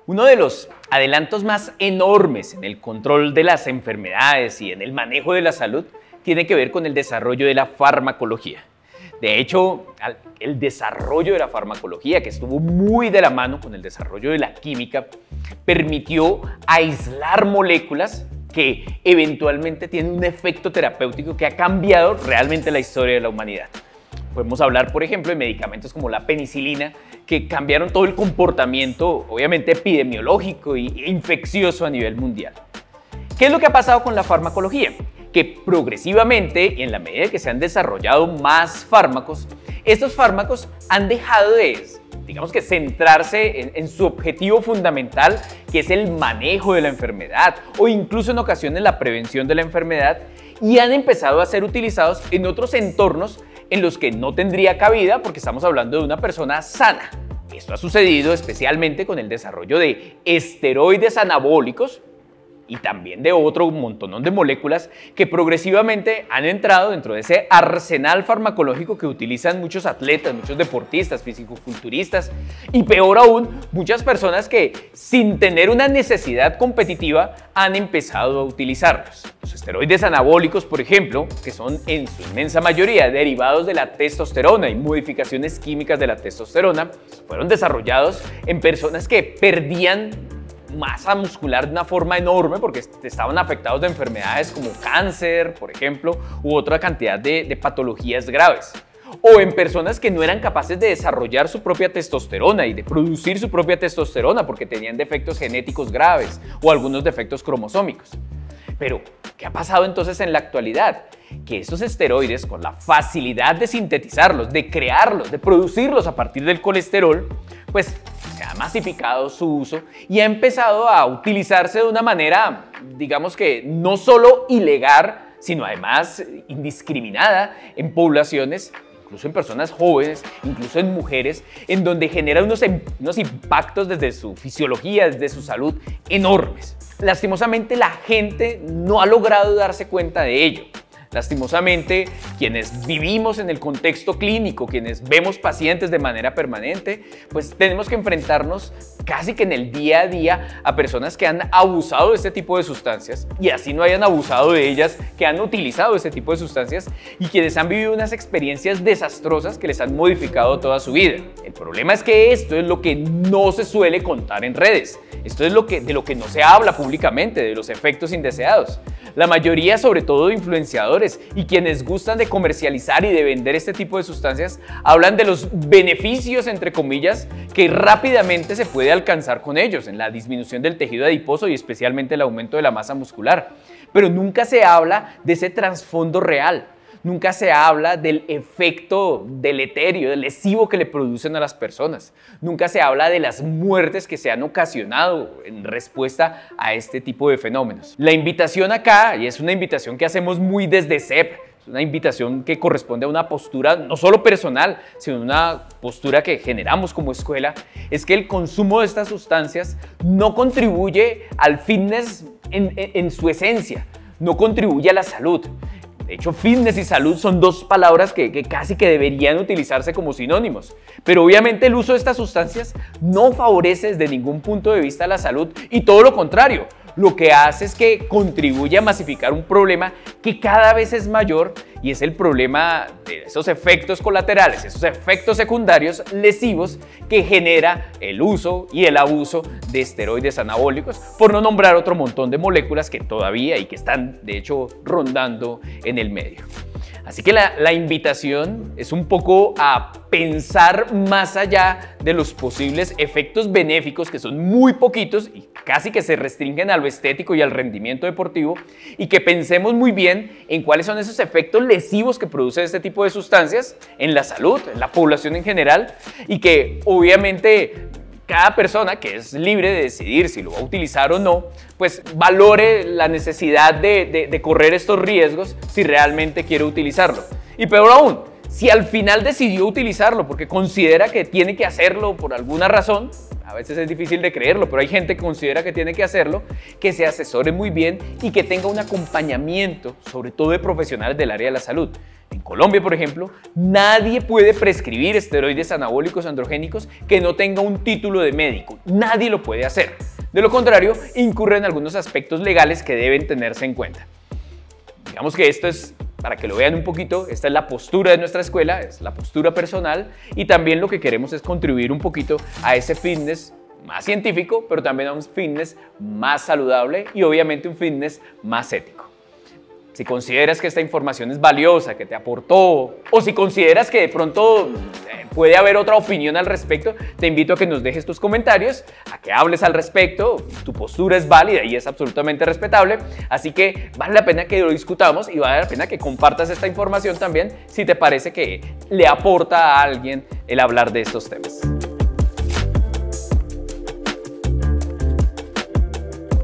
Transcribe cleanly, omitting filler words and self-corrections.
Uno de los adelantos más enormes en el control de las enfermedades y en el manejo de la salud tiene que ver con el desarrollo de la farmacología. De hecho, el desarrollo de la farmacología, que estuvo muy de la mano con el desarrollo de la química, permitió aislar moléculas que eventualmente tienen un efecto terapéutico que ha cambiado realmente la historia de la humanidad. Podemos hablar, por ejemplo, de medicamentos como la penicilina, que cambiaron todo el comportamiento, obviamente epidemiológico e infeccioso a nivel mundial. ¿Qué es lo que ha pasado con la farmacología? Que progresivamente, en la medida que se han desarrollado más fármacos, estos fármacos han dejado de, digamos que, centrarse en su objetivo fundamental, que es el manejo de la enfermedad o incluso en ocasiones la prevención de la enfermedad, y han empezado a ser utilizados en otros entornos en los que no tendría cabida porque estamos hablando de una persona sana. Esto ha sucedido especialmente con el desarrollo de esteroides anabólicos y también de otro montón de moléculas que progresivamente han entrado dentro de ese arsenal farmacológico que utilizan muchos atletas, muchos deportistas, fisicoculturistas y peor aún, muchas personas que sin tener una necesidad competitiva han empezado a utilizarlos. Los esteroides anabólicos, por ejemplo, que son en su inmensa mayoría derivados de la testosterona y modificaciones químicas de la testosterona, fueron desarrollados en personas que perdían masa muscular de una forma enorme porque estaban afectados de enfermedades como cáncer, por ejemplo, u otra cantidad de patologías graves. O en personas que no eran capaces de desarrollar su propia testosterona y de producir su propia testosterona porque tenían defectos genéticos graves o algunos defectos cromosómicos. Pero, ¿qué ha pasado entonces en la actualidad? Que estos esteroides, con la facilidad de sintetizarlos, de crearlos, de producirlos a partir del colesterol, pues se ha masificado su uso y ha empezado a utilizarse de una manera, digamos que no solo ilegal, sino además indiscriminada en poblaciones, incluso en personas jóvenes, incluso en mujeres, en donde genera unos impactos desde su fisiología, desde su salud, enormes. Lastimosamente, la gente no ha logrado darse cuenta de ello. Lastimosamente, quienes vivimos en el contexto clínico, quienes vemos pacientes de manera permanente, pues tenemos que enfrentarnos casi que en el día a día a personas que han abusado de este tipo de sustancias y así no hayan abusado de ellas, que han utilizado este tipo de sustancias y quienes han vivido unas experiencias desastrosas que les han modificado toda su vida. El problema es que esto es lo que no se suele contar en redes. Esto es de lo que no se habla públicamente, de los efectos indeseados. La mayoría, sobre todo influenciadores y quienes gustan de comercializar y de vender este tipo de sustancias, hablan de los beneficios, entre comillas, que rápidamente se puede alcanzar con ellos en la disminución del tejido adiposo y especialmente el aumento de la masa muscular. Pero nunca se habla de ese trasfondo real. Nunca se habla del efecto deleterio, del lesivo que le producen a las personas. Nunca se habla de las muertes que se han ocasionado en respuesta a este tipo de fenómenos. La invitación acá, y es una invitación que hacemos muy desde CEP, es una invitación que corresponde a una postura no solo personal, sino una postura que generamos como escuela, es que el consumo de estas sustancias no contribuye al fitness en su esencia, no contribuye a la salud. De hecho, fitness y salud son dos palabras que casi que deberían utilizarse como sinónimos. Pero obviamente el uso de estas sustancias no favorece desde ningún punto de vista la salud y todo lo contrario. Lo que hace es que contribuye a masificar un problema que cada vez es mayor y es el problema de esos efectos colaterales, esos efectos secundarios lesivos que genera el uso y el abuso de esteroides anabólicos, por no nombrar otro montón de moléculas que todavía y que están de hecho rondando en el medio. Así que la invitación es un poco a pensar más allá de los posibles efectos benéficos que son muy poquitos y casi que se restringen a lo estético y al rendimiento deportivo y que pensemos muy bien en cuáles son esos efectos lesivos que produce este tipo de sustancias en la salud, en la población en general y que obviamente cada persona que es libre de decidir si lo va a utilizar o no, pues valore la necesidad de correr estos riesgos si realmente quiere utilizarlo. Y peor aún, si al final decidió utilizarlo porque considera que tiene que hacerlo por alguna razón, A veces es difícil de creerlo, pero hay gente que considera que tiene que hacerlo, que se asesore muy bien y que tenga un acompañamiento, sobre todo de profesionales del área de la salud. En Colombia, por ejemplo, nadie puede prescribir esteroides anabólicos androgénicos que no tenga un título de médico. Nadie lo puede hacer. De lo contrario, incurre en algunos aspectos legales que deben tenerse en cuenta. Digamos que esto es, para que lo vean un poquito, esta es la postura de nuestra escuela, es la postura personal, y también lo que queremos es contribuir un poquito a ese fitness más científico, pero también a un fitness más saludable y obviamente un fitness más ético. Si consideras que esta información es valiosa, que te aportó, o si consideras que de pronto puede haber otra opinión al respecto, te invito a que nos dejes tus comentarios, a que hables al respecto. Tu postura es válida y es absolutamente respetable, así que vale la pena que lo discutamos y vale la pena que compartas esta información también si te parece que le aporta a alguien el hablar de estos temas.